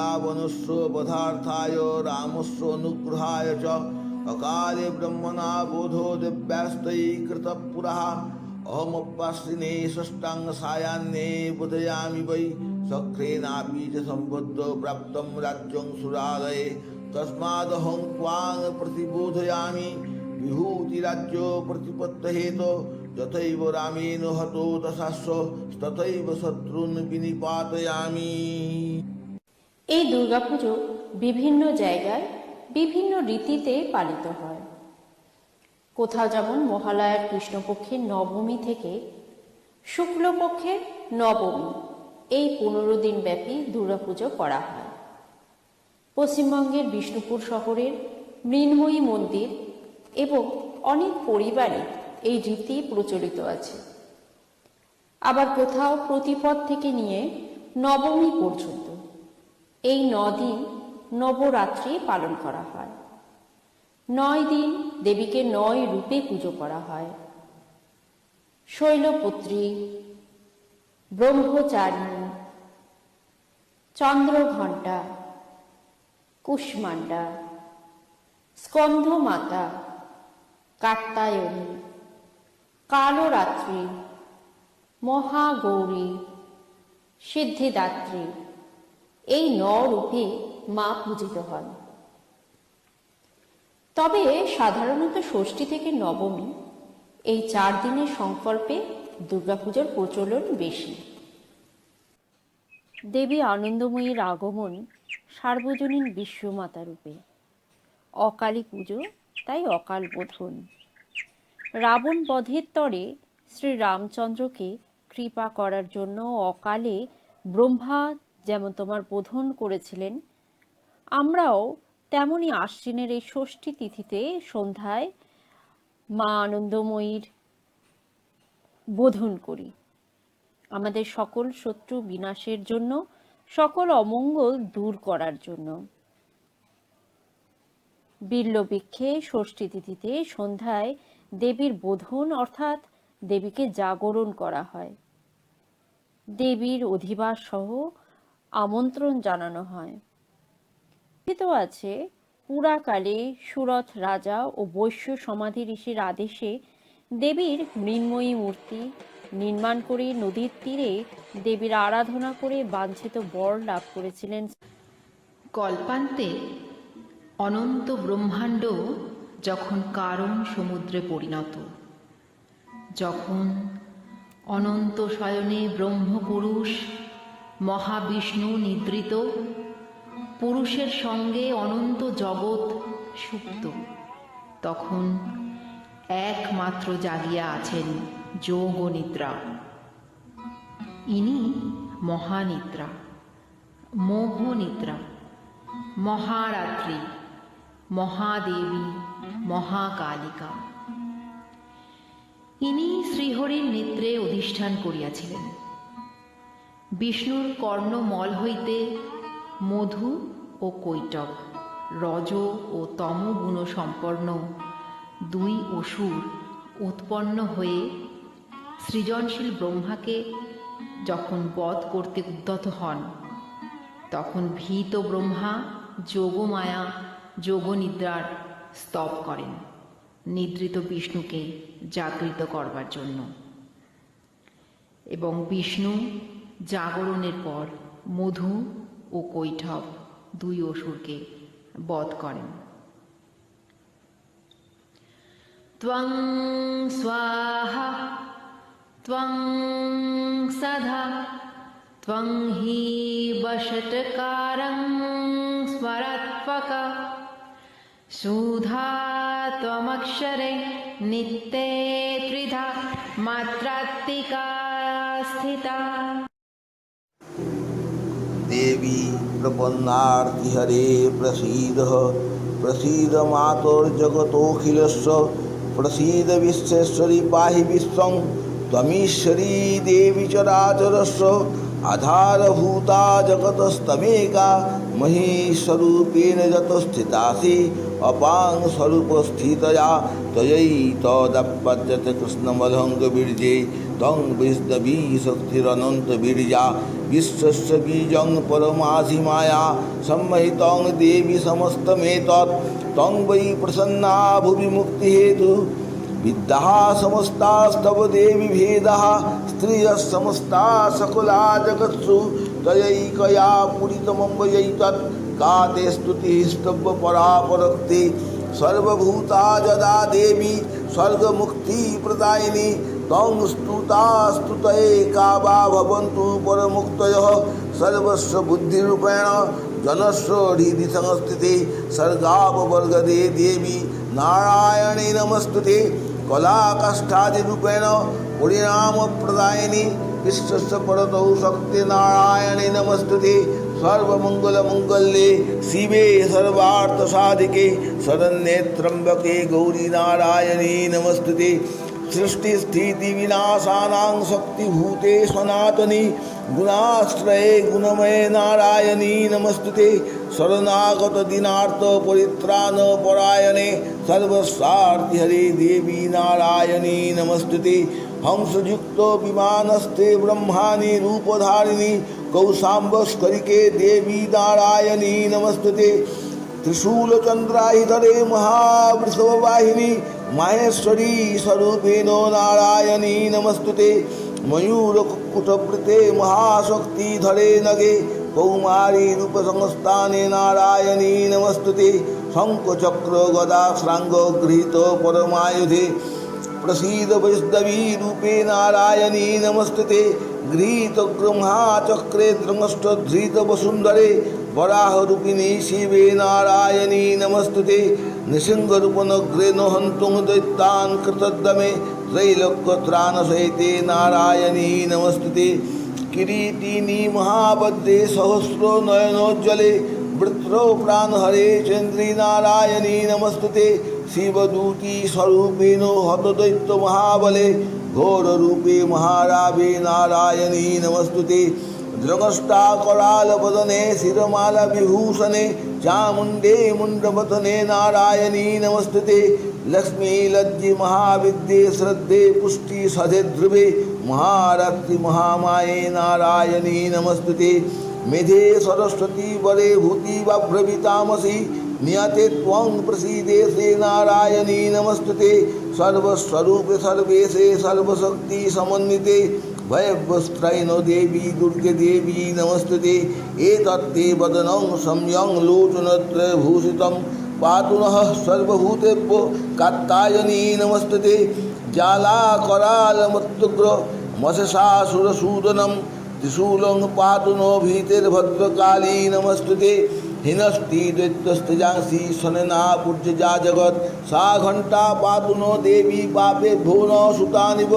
रावणस्य वधार्थाय रामस्य अनुग्रहाय च अकाले ब्रह्मणा बोधो दिव्यास्तैः कृतः पुरः अहमप्याश्विने षष्ठाङ्ग सायान्ने बोधयामि वै सख्रेणापि च सम्बद्धो प्राप्तं राज्यं सुरालये तस्मादहं त्वां प्रतिबोधयामि विभूतिराज्यो प्रतिपत्तहेतो যথৈব রামেণ হতো দশাস্য তথৈব শত্রুন বিনিপাতয়ামি। এই দুর্গাপুজো বিভিন্ন জায়গায় বিভিন্ন রীতিতে পালিত হয়। কোথাও যেমন মহালয়ার কৃষ্ণপক্ষের নবমী থেকে শুক্লপক্ষের নবমী এই 15 দিন ব্যাপী দুর্গাপুজো করা হয়। পশ্চিমবঙ্গের বিষ্ণুপুর শহরের মৃন্ময়ী মন্দির এবং অনেক পরিবারে এই রীতি প্রচলিত আছে। আবার কোথাও প্রতিপদ থেকে নিয়ে নবমী পর্যন্ত এই 9 দিন নবরাত্রি পালন করা হয়। 9 দিন দেবীকে 9 রূপে পুজো করা হয়। শৈলপুত্রী, ব্রহ্মচারিণী, চন্দ্রঘণ্টা, কুষ্মাণ্ডা, স্কন্ধমাতা, কাত্যায়নী, কালরাত্রি, মহাগৌরী, সিদ্ধিদাত্রী এই 9 রূপে মা পূজিত হন। তবে সাধারণত ষষ্ঠী থেকে নবমী এই 4 দিনের সংকল্পে দুর্গাপূজার প্রচলন বেশি। দেবী আনন্দময়ীর আগমন সার্বজনীন বিশ্বমাতা রূপে। অকালী পুজো তাই অকাল বোধন। রাবণ বধের তরে শ্রী রামচন্দ্রকে কৃপা করার জন্য অকালে ব্রহ্মা যেমন তোমার বোধন করেছিলেন, আমরাও তেমনি আশ্বিনের এই ষষ্ঠী তিথিতে সন্ধ্যায় মা আনন্দময়ীর বোধন করি। আমাদের সকল শত্রু বিনাশের জন্য, সকল অমঙ্গল দূর করার জন্য। বিল্লবৃক্ষে ষষ্ঠী তিথিতে সন্ধ্যায় দেবীর বোধন অর্থাৎ দেবীকে জাগরণ করা হয়। দেবীর অধিবাস সহ আমন্ত্রণ জানানো হয়। কথিত আছে পুরাকালে সুরথ রাজা ও বৈশ্য সমাধি ঋষির আদেশে দেবীর মৃন্ময়ী মূর্তি নির্মাণ করে নদীর তীরে দেবীর আরাধনা করে বাঞ্ছিত বর লাভ করেছিলেন। কল্পান্তে অনন্ত ব্রহ্মাণ্ড যখন কারণ সমুদ্রে পরিণত, যখন অনন্ত শয়নে ব্রহ্মপুরুষ মহাবিষ্ণু নিদ্রিত, পুরুষের সঙ্গে অনন্ত জগৎ সুপ্ত, তখন একমাত্র জাগিয়া আছেন যোগ নিদ্রা। ইনি মহানিদ্রা, মোহনিদ্রা, মহারাত্রি, মহাদেবী, মহাকালিকা। ইনি শ্রীহরির নেত্রে অধিষ্ঠান করিয়াছিলেন। বিষ্ণুর কর্ণমল হইতে মধু ও কৈটব, রজ ও তম গুণ সম্পন্ন 2 অসুর উৎপন্ন হয়ে সৃজনশীল ব্রহ্মাকে যখন বধ করতে উদ্যত হন, তখন ভীত ব্রহ্মা যোগমায়া যোগনিদ্রার স্তব করেন নিদ্রিত বিষ্ণুকে জাগরিত করবার জন্য। এবং বিষ্ণু জাগরণের পর মধু ও কৈঠব 2 অসুরকে বধ করেন। ত্বং স্বাহা ত্বং সধা ত্বং হি বশটকারং স্মরৎপকা সুধা ত্বমক্ষরে নিত্যে ত্রিধা মাত্রাত্মিকা স্থিতা। देवी प्रपन्नार्तिहरे प्रसीद प्रसीद मातुर्जगतोऽखिलस्य प्रसीद विश्वेश्वरी पाहि विश्वं त्वमीश्वरी देवी चराचरस्य आधारभूता जगतस्तमेका महेश्वरूपेण यतस्थितासि अपां स्वरूपस्थितया त्वयैतदपद्यते कृष्णमलङ्गवीर्ये तं वैष्णवी शक्तिरनन्तवीर्या विश्वस्य बीजं परमासि माया सम्महितं देवी समस्तमेतत् तं वै प्रसन्ना भुवि मुक्तिहेतु विद्याः समस्तास्तव देवी भेदाः स्त्रियः समस्ता सकला जगत्सु तयैकया पूरितमं वयैतत् का ते स्तुतिः स्तव्यपरापरक्ति सर्वभूता जदा देवी स्वर्गमुक्तिप्रदायिनी तं स्तुता स्तुतये का वा भवन्तु परमुक्तयः सर्वस्व बुद्धिरूपेण जनस्व हृदि संस्थिते सर्गापवर्गदे देवी नारायणे नमस्तुते कलाकाष्ठादिरूपेण परिणामप्रदायिनी विश्वस्य परतौ शक्ति नारायणे नमस्तुते सर्वमङ्गलमङ्गल्ये शिवे सर्वार्थसाधिके शरण्ये त्र्यम्बके गौरी नारायणी नमस्तुते सृष्टिस्थितिविनाशानां शक्तिभूते सनातनी गुणाश्रये गुणमये नारायणी नमस्तुते शरणागत दीनार्थ परित्राणपरायणे सर्वस्वार्थि हरे देवी नारायणी नमस्तुते हंसयुक्तो विमानस्ते ब्रह्माणि रूपधारिणी कौशाम्बस्करिके देवी नारायणी नमस्तुते त्रिशूलचन्द्राहिधरे महावृषभवाहिनी माहेश्वरी स्वरूपिणो नारायणी नमस्तुते मयूरकुटवृते महाशक्तिधरे नगे कौमारी रूपसंस्थाने नारायणी नमस्तुते शङ्खचक्र गदा श्राङ्ग गृहीत परमायुधे प्रसीद वैष्णवी रूपे नारायणी नमस्तुते गृहीत ब्रह्माचक्रे द्रंष्टधृत वसुन्धरे वराहरूपिणी शिवे नारायणी नमस्तुते नृसिंहरूपनग्रे नो हन्तुं दैत्यान् कृतद्दमे त्रैलोक्यत्राणसहिते नारायणी नमस्तुते किरीटिनी महाभद्रे सहस्रो नयनोज्ज्वले वृत्रो प्राणहरे चन्द्री नारायणी नमस्तुते शिवदूती स्वरूपिणो हतदैत्य महाबले घोररूपे महारावे नारायणी नमस्तुते द्रगष्टा करालवदने शिरमाला विभूषणे चामुण्डे मुण्डमथने नारायणी नमस्तुते लक्ष्मी लज्जे महाविद्ये श्रद्धे पुष्टि सधे ध्रुवे महारात्रि महामाये नारायणी नमस्तुते मेधे सरस्वती वरे भूति वाभ्रवितामसि नियते त्वं प्रसीदे श्री नारायणी नमस्तुते सर्वस्वरूपे सर्वेशे सर्वशक्ति समन्विते भयवस्त्रैनो देवी दुर्गे देवी नमस्तुते एतत्ते वदनं सम्यं लोचनत्रयभूषितं पातु नः सर्वभूतेभ्यो कात्यायनी नमस्तुते ज्वालाकरालमत्युग्र मशशासुरसूदनं त्रिशूलं पातु नो भीतिर्भद्रकाली नमस्तुते हिनस्ति दैत्यस्तिजांसि शनना पूज्यजा जगत् सा घंटा पातु नो देवी पापे भो न सुतानिव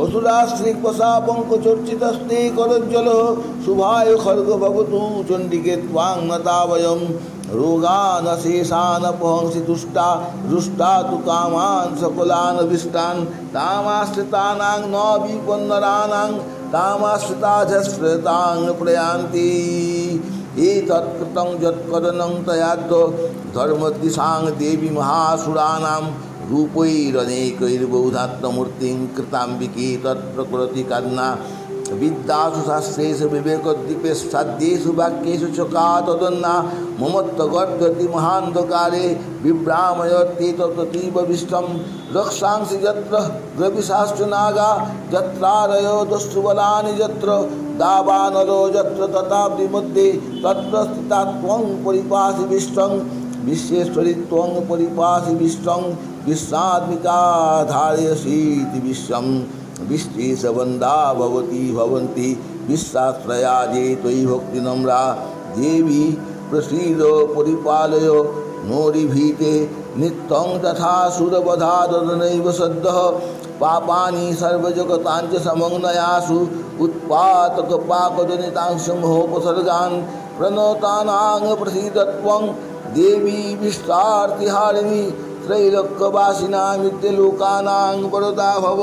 असुराश्रीपसा पङ्कचर्चितस्ते करज्जलः शुभाय खड्ग भवतु चण्डिके त्वां नता वयं रोगान् अशेषान् अपहंसि दुष्टा रुष्टा तु कामान् सकलान् अभीष्टान् तामाश्रितानां न विपन्नराणां तामाश्रिताजस्रतां प्रयान्ति एतत्कृतं यत्कदनं तयाद्य धर्मदिशां देवी महासुराणां रूपैरनेकैर्बहुधात्ममूर्तिं कृताम्बिके तत्प्रकृतिकर्णा विद्यासु शास्त्रेषु विवेकद्वीपेषु साध्येषु वाक्येषु च का तदन्ना ममत्वगद्गति महान्धकारे विभ्रामयति तत्तीवविष्टं रक्षांसि यत्र ग्रविशाश्च नागा यत्रारयो दस्युबलानि यत्र दावानरो यत्र तथाब्धि मध्ये तत्र स्थिता त्वं परिपासि विष्टं विश्वेश्वरि त्वं परिपासि विष्टं विश्वात्मिका धारयसीति विश्वं विश्वेशवन्दा भवती भवन्ति विश्वाश्रया ये त्वयि भक्तिनम्रा देवी प्रसीद परिपालय नोरिभीते नित्यं तथा सुरवधादनैव सद्यः पापानि सर्वजगताञ्च समग्नयासु उत्पातकपाकजनितांशमहोपसर्गान् प्रणतानां प्रसीदत्वं देवी विष्टार्तिहारिणी त्रैलोक्यवासिनामित्यलोकानां वरदा भव।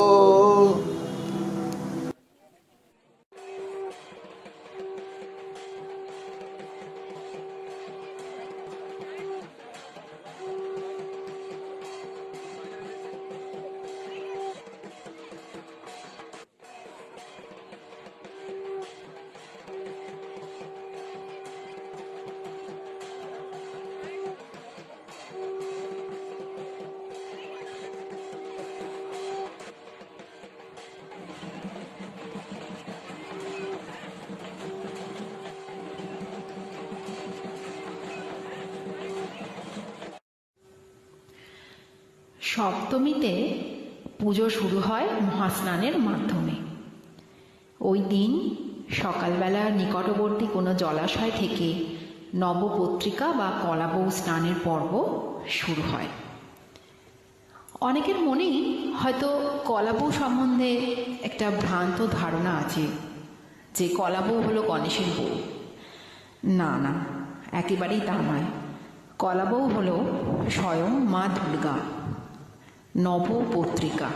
সপ্তমীতে পুজো শুরু হয় মহাস্নানের মাধ্যমে। ওই দিন সকালবেলা নিকটবর্তী কোনো জলাশয় থেকে নবপত্রিকা বা কলাবউ স্নানের পর্ব শুরু হয়। অনেকের মনেই হয়তো কলাবউ সম্বন্ধে একটা ভ্রান্ত ধারণা আছে যে কলাবউ হলো গণেশের বউ। না না, একেবারেই তা নয়। কলাবউ হলো স্বয়ং মা দুর্গা, নবপত্রিকা।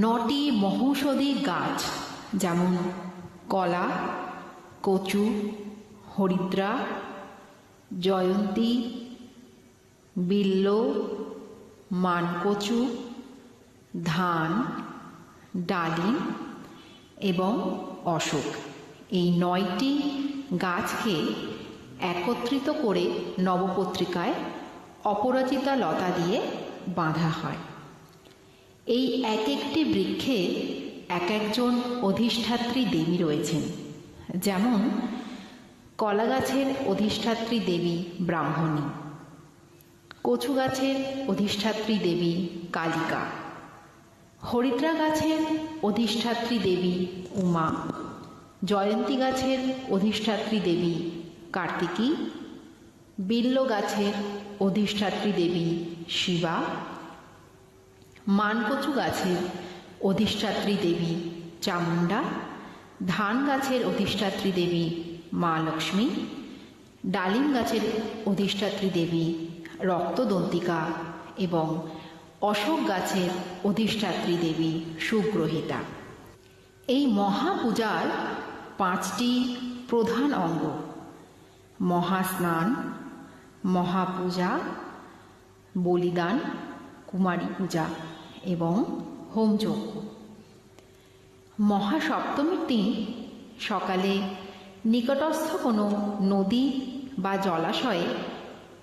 9টি মহৌষধি গাছ যেমন কলা, কচু, হরিদ্রা, জয়ন্তী, বিল্ব, মানকচু, ধান, ডালিম এবং অশোক, এই 9টি গাছকে একত্রিত করে নবপত্রিকায় অপরাজিতা লতা দিয়ে বাঁধা হয়। এই এক একটি বৃক্ষে এক একজন অধিষ্ঠাত্রী দেবী রয়েছেন। যেমন কলা গাছের অধিষ্ঠাত্রী দেবী ব্রাহ্মণী, কচু গাছের অধিষ্ঠাত্রী দেবী কালিকা, হরিদ্রা গাছের অধিষ্ঠাত্রী দেবী উমা, জয়ন্তী গাছের অধিষ্ঠাত্রী দেবী কার্তিকী, বিল্ব গাছের অধিষ্ঠাত্রী দেবী শিবা, মানকচু গাছের অধিষ্ঠাত্রী দেবী চামুণ্ডা, ধান গাছের অধিষ্ঠাত্রী দেবী মা লক্ষ্মী, ডালিম গাছের অধিষ্ঠাত্রী দেবী রক্তদন্তিকা এবং অশোক গাছের অধিষ্ঠাত্রী দেবী সুগ্রহিতা। এই মহাপূজার 5টি প্রধান অঙ্গ: মহাস্নান, মহাপূজা, বলিদান, কুমারী পূজা এবং হোমযজ্ঞ। মহাসপ্তমীর দিন সকালে নিকটস্থ কোনো নদী বা জলাশয়ে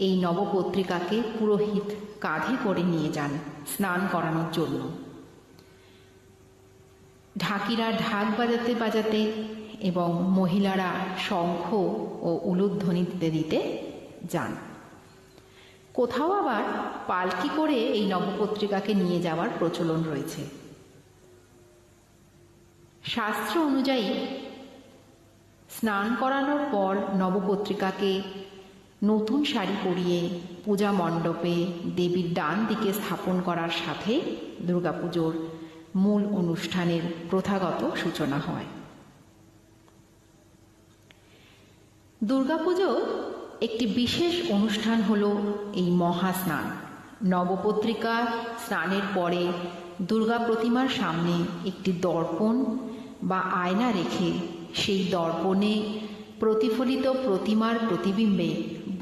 এই নবপত্রিকাকে পুরোহিত কাঁধে করে নিয়ে যান স্নান করানোর জন্য। ঢাকিরা ঢাক বাজাতে বাজাতে এবং মহিলারা শঙ্খ ও উলুধ্বনি দিতে দিতে যান। কোথাও আবার পালকি করে এই নবপত্রিকাকে নিয়ে যাওয়ার প্রচলন রয়েছে। শাস্ত্র অনুযায়ী স্নান করানোর পর নবপত্রিকাকে নতুন শাড়ি পরিয়ে পূজা মণ্ডপে দেবীর ডান দিকে স্থাপন করার সাথে দুর্গাপুজোর মূল অনুষ্ঠানের প্রথাগত সূচনা হয়। দুর্গাপুজো একটি বিশেষ অনুষ্ঠান হলো এই মহাস্নান। নবপত্রিকা স্নানের পরে দুর্গা প্রতিমার সামনে একটি দর্পণ বা আয়না রেখে সেই দর্পণে প্রতিফলিত প্রতিমার প্রতিবিম্বে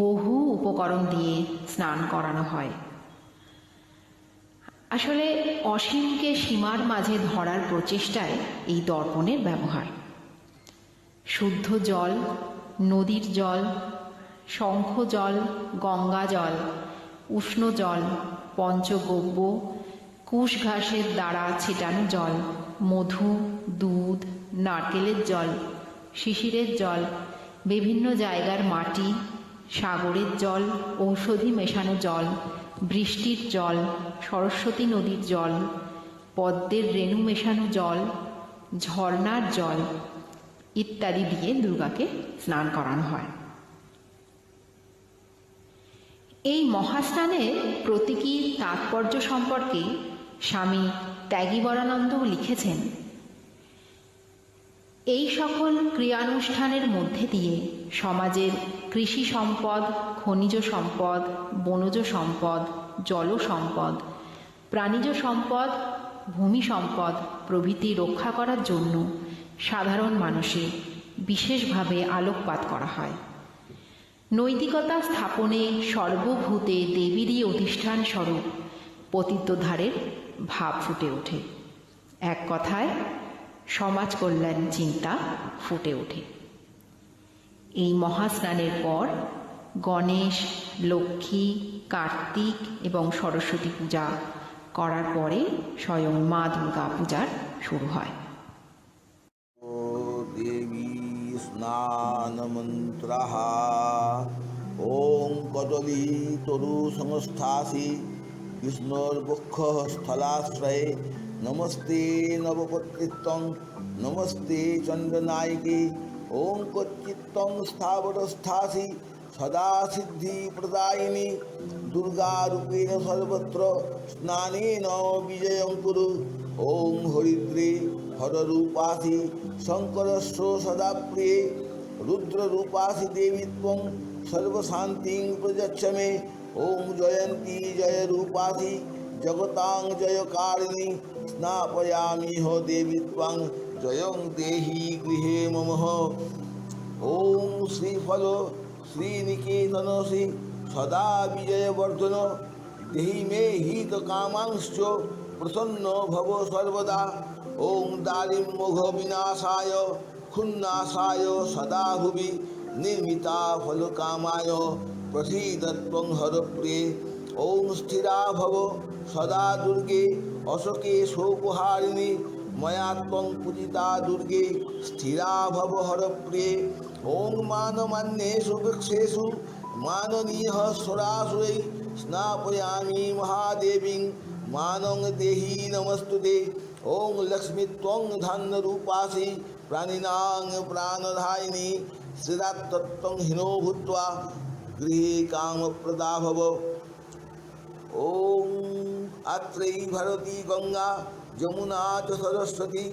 বহু উপকরণ দিয়ে স্নান করানো হয়। আসলে অসীমকে সীমার মাঝে ধরার প্রচেষ্টায় এই দর্পণের ব্যবহার। শুদ্ধ জল, নদীর জল, শঙ্খ জল, গঙ্গা জল, উষ্ণ জল, পঞ্চগব্য, কুশ ঘাসের দ্বারা ছিটানো জল, মধু, দুধ, নারকেলের জল, শিশিরের জল, বিভিন্ন জায়গার মাটি, সাগরের জল, ঔষধি মেশানো জল, বৃষ্টির জল, সরস্বতী নদীর জল, পদ্মের রেণু মেশানো জল, ঝর্ণার জল ইত্যাদি দিয়ে দুর্গাকে স্নান করানো হয়। এই মহাস্নানের প্রতীকী তাৎপর্য সম্পর্কে স্বামী ত্যাগীবরানন্দ লিখেছেন, এই সকল ক্রিয়ানুষ্ঠানের মধ্যে দিয়ে সমাজের কৃষি সম্পদ, খনিজ সম্পদ, বনজ সম্পদ, জল সম্পদ, প্রাণীজ সম্পদ, ভূমি সম্পদ প্রভৃতি রক্ষা করার জন্য সাধারণ মানুষের বিশেষভাবে আলোকপাত করা হয়। নৈতিকতা স্থাপনে সর্বভূতে দেবীরই অধিষ্ঠান স্বরূপ পতিতোদ্ধারের ভাব ফুটে ওঠে। এক কথায় সমাজ কল্যাণ চিন্তা ফুটে ওঠে। এই মহাস্নানের পর গণেশ, লক্ষ্মী, কার্তিক এবং সরস্বতী পূজা করার পরে স্বয়ং মা দুর্গা পূজার শুরু হয়। ও দেবী স্নান মন্ত্রঃ ওং কদলী তরু সংস্থাসি विष्णोर्मुखः स्थलाश्रये नमस्ते नवपत्रित्वं नमस्ते चंद्रनायिके ओं क्वचित्तं स्थावरस्थासि सदा सिद्धिप्रदायिनी दुर्गा रूपेण सर्वत्र स्नानेन विजयं कुरु ओं हरिद्रे हररूपासि शंकरस्य सदा प्रिये रुद्ररूपासि देवी त्वं सर्वशान्तिं प्रयच्छ मे ओं जयंती जय रूपासि जगतां जयकारिणी स्नापयामि हो देवी त्वं जयं देहि गृहे मम ओं श्रीफल श्रीनिकेतन श्री सदा विजयवर्धन देहि मे हितकामांश्च प्रसन्न भव सर्वदा ओं दारिम्यघ विनाशाय खुन्नाशाय सदा भुवि निर्मिता फलकामाय प्रसीदत्वं हरप्रिये ओं स्थिरा भव सदा दुर्गे अशोके शोकहारिणी मया त्वं पूजिता दुर्गे स्थिरा भव हरप्रिये ओं मानमान्येषु वृक्षेषु माननीयः सुरासुरैः स्नापयामि महादेवीं मानं देहि नमस्तुते ओं लक्ष्मी त्वं धनरूपासि प्राणिनां प्राणदायिनी श्रीरात्तत्वं हिनो भूत्वा गृहे कामप्रदा भव ओं अत्रै भरती गंगा जमुना च सरस्वती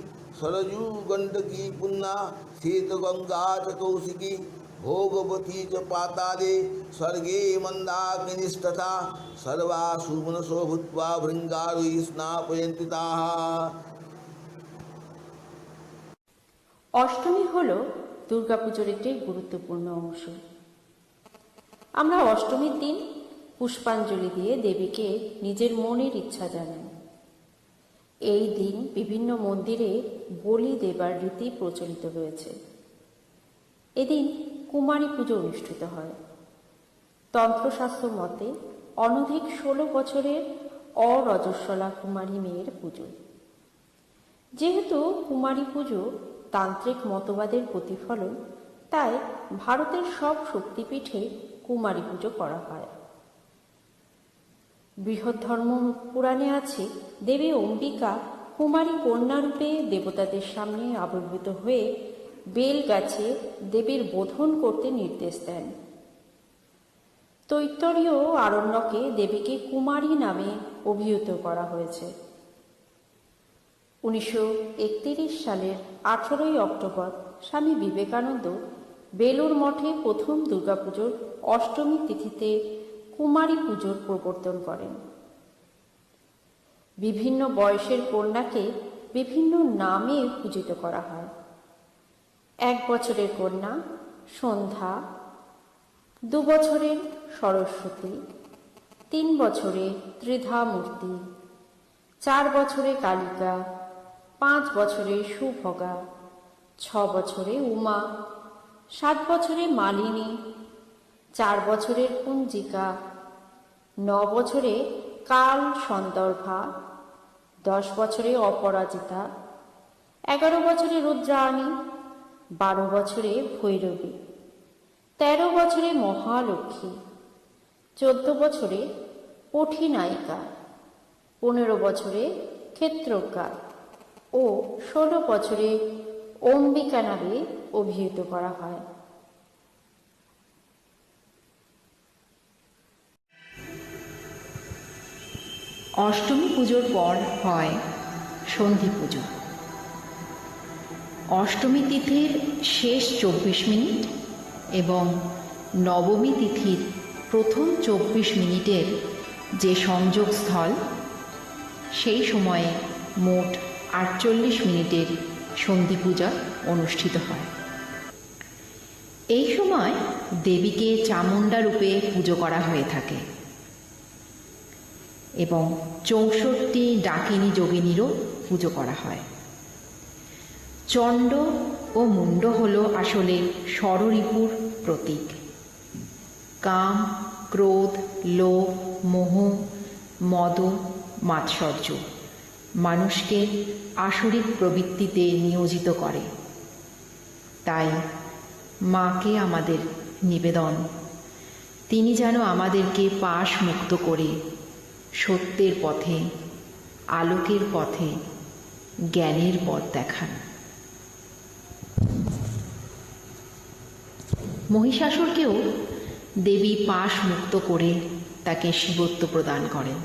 सरजू गंडकी पुन्ना शीतगंगा च कौशिकी भोगवती च पाताले स्वर्गे मंदाकिनीस्तथा सर्वासु मनसो भूत्वा भृङ्गारुः स्नापयन्ति ताः। অষ্টমী হল দুর্গাপুজোর একটি গুরুত্বপূর্ণ অংশ। আমরা অষ্টমীর দিন পুষ্পাঞ্জলি দিয়ে দেবীকে নিজের মনের ইচ্ছা জানাই। এই দিন বিভিন্ন মন্দিরে বলি দেবার রীতি প্রচলিত রয়েছে। এদিন কুমারী পুজো অনুষ্ঠিত হয়। তন্ত্রশাস্ত্র মতে অনধিক 16 বছরের অরজস্বলা কুমারী মেয়ের পুজো। যেহেতু কুমারী পুজো তান্ত্রিক মতবাদের প্রতিফলন, তাই ভারতের সব শক্তিপীঠে কুমারী পুজো করা হয়। বৃহদ্ধর্ম পুরাণে আছে, দেবী অম্বিকা কুমারী কন্যারূপে দেবতাদের সামনে আবির্ভূত হয়ে বেল গাছে দেবীর বোধন করতে নির্দেশ দেন। তৈত্তরীয় আরণ্যকে দেবীকে কুমারী নামে অভিহিত করা হয়েছে। 1931 সালের 18 অক্টোবর স্বামী বিবেকানন্দ বেলুর মঠে প্রথম দুর্গাপুজোর অষ্টমী তিথিতে কুমারী পুজোর প্রবর্তন করেন। বিভিন্ন বয়সের কন্যাকে বিভিন্ন নামে পূজিত করা হয়। 1 বছরের কন্যা সন্ধ্যা, 2 বছরের সরস্বতী, 3 বছরে ত্রিধা মূর্তি, 4 বছরে কালিকা, 5 বছরে সুভগা, 6 বছরে উমা, 7 বছরে মালিনী, 4 বছরের কুঞ্জিকা, 9 বছরে কাল সন্দর্ভা, 10 বছরে অপরাজিতা, 11 বছরে রুদ্রাণী, 12 বছরে ভৈরবী, 13 বছরে মহালক্ষ্মী, 14 বছরে পঠিনায়িকা, 15 বছরে ক্ষেত্রজ্ঞা ও 16 বছরে অম্বিকা নামে অভিহিত করা হয়। অষ্টমী পুজোর পর হয় সন্ধি পুজো। অষ্টমী তিথির শেষ 24 মিনিট এবং নবমী তিথির প্রথম 24 মিনিটের যে সংযোগস্থল, সেই সময়ে মোট 48 মিনিটের সন্ধি পূজা অনুষ্ঠিত হয়। এই সময় দেবীকে চামুণ্ডা রূপে পুজো করা হয়ে থাকে এবং 64 ডাকিনী যোগিনীরও পুজো করা হয়। চণ্ড ও মুণ্ড হল আসলে ষড়রিপুর প্রতীক। কাম, ক্রোধ, লোভ, মোহ, মদ, মাৎসর্য মানুষকে আসরিক প্রবৃত্তিতে নিয়োজিত করে। তাই মাকে আমাদের নিবেদন, তিনি যেন আমাদেরকে পাশ মুক্ত করে সত্যের পথে, আলোকের পথে, জ্ঞানের পথ দেখান। মহিষাসুরকেও দেবী পাশ মুক্ত করে তাকে শিবত্ব প্রদান করেন।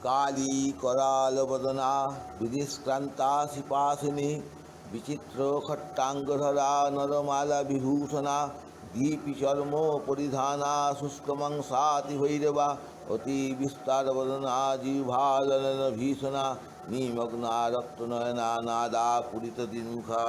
কালী करालवदना विधिस्क्रान्ता शिपासिनी विचित्र खट्टाङ्गधरा नरमाला विभूषणा दीपि चर्म परिधाना शुष्कमंसाति भैरवा अति विस्तारवदना जिह्वादलन भीषणा निमग्ना रक्तनयना नादा पुरितदिमुखा।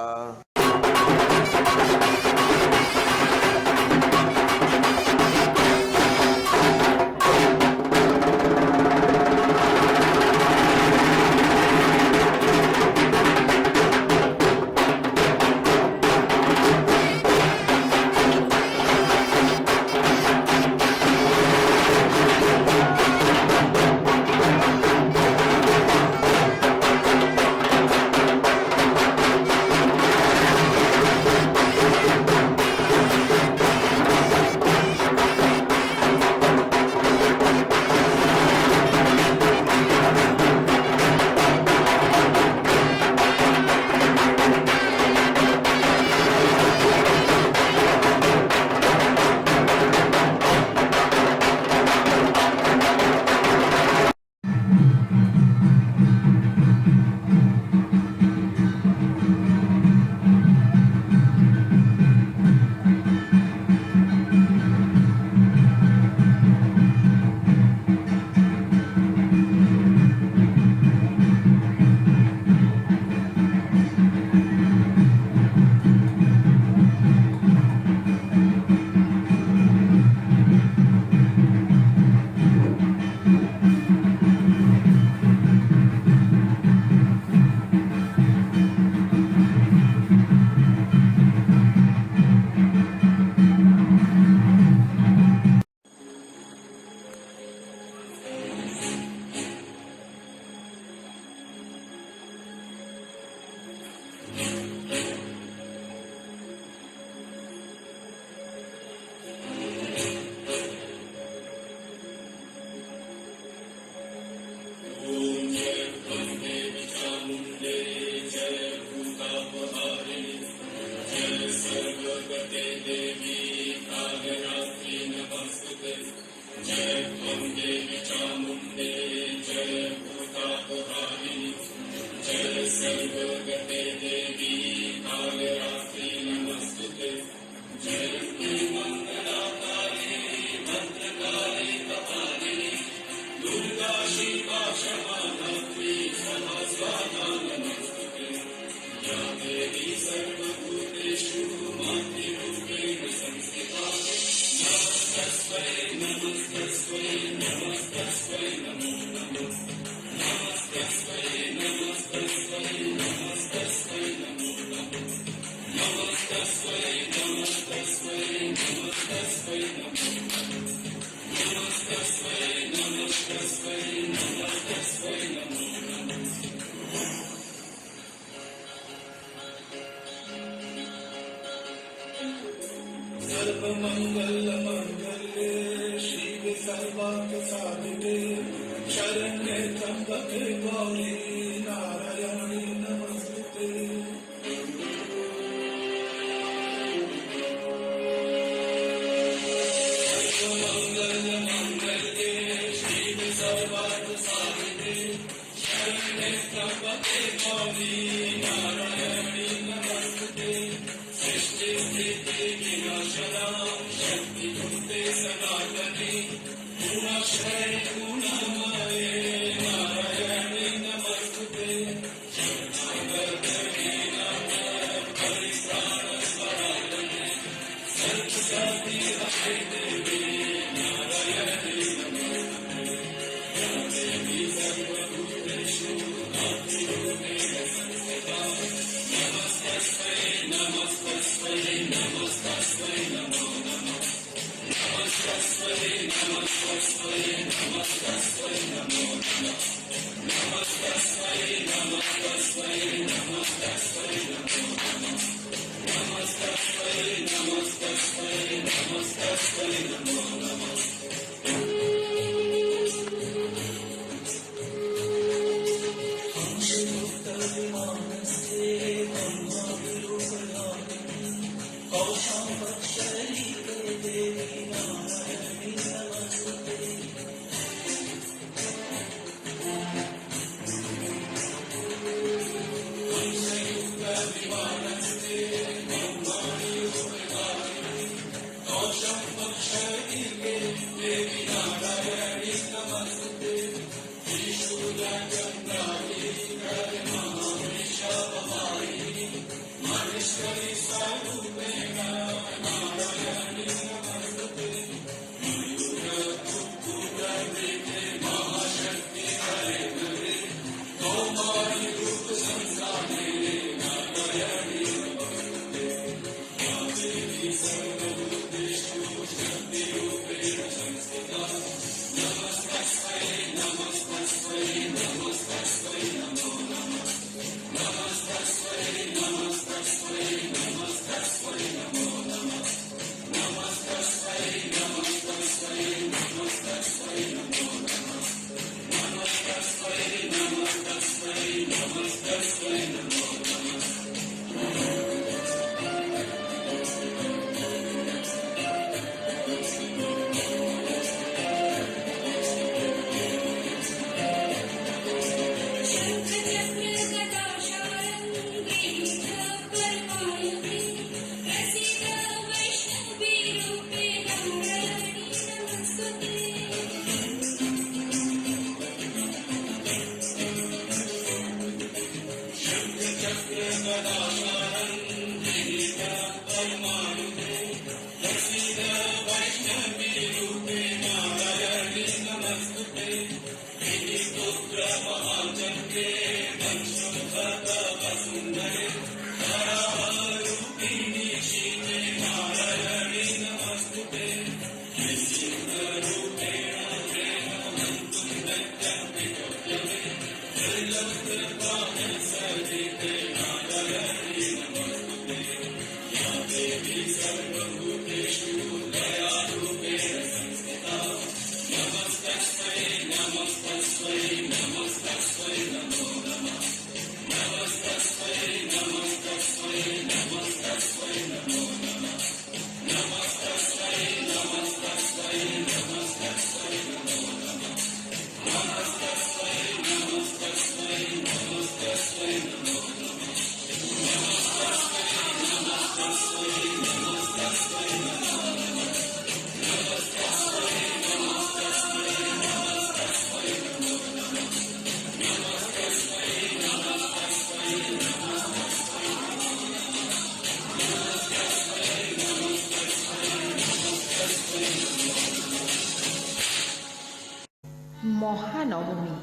মহানবমী।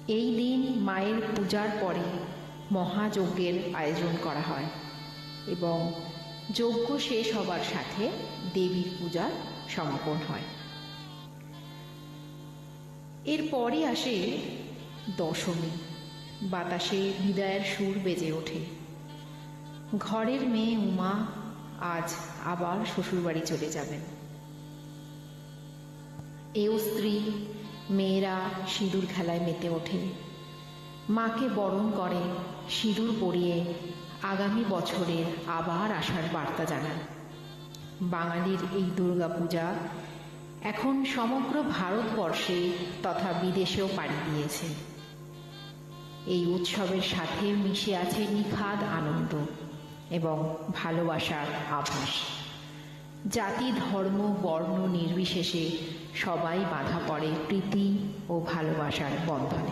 এই দিন মায়ের পূজার পরে মহাযজ্ঞের আয়োজন করা হয় এবং যজ্ঞ শেষ হবার সাথে দেবীর পূজা সমাপন হয়। এরপরই আসে দশমী। বাতাসে বিদায়ের সুর বেজে ওঠে। ঘরের মেয়ে উমা আজ আবার শ্বশুরবাড়ি চলে যাবেন। এও স্ত্রী মেয়েরা সিঁদুর খেলায় মেতে ওঠে, মাকে বরণ করে, সিঁদুর পরিয়ে আগামী বছরের আবার আসার বার্তা জানায়। বাঙালির এই দুর্গাপূজা এখন সমগ্র ভারতবর্ষে তথা বিদেশেও পাড়ি দিয়েছে। এই উৎসবের সাথে মিশে আছে নিখাদ আনন্দ এবং ভালোবাসার আভাস। জাতি ধর্ম বর্ণ নির্বিশেষে সবাই বাঁধা পড়ে প্রীতি ও ভালোবাসার বন্ধনে।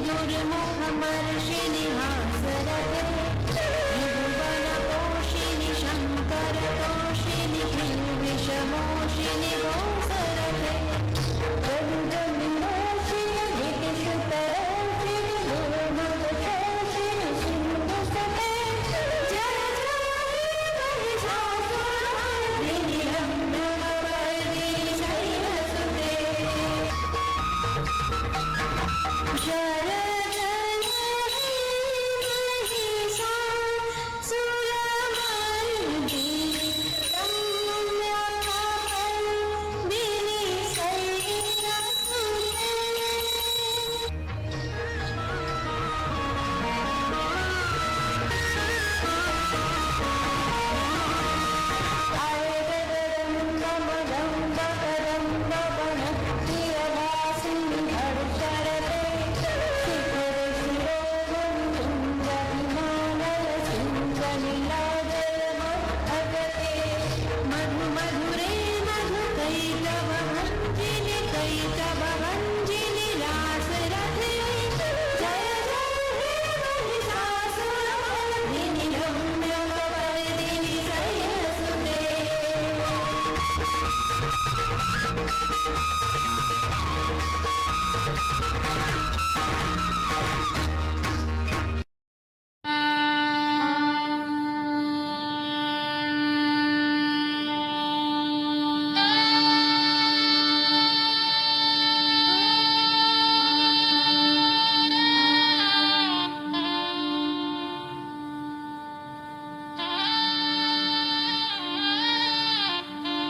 দুর্মুখ মর্ষিণী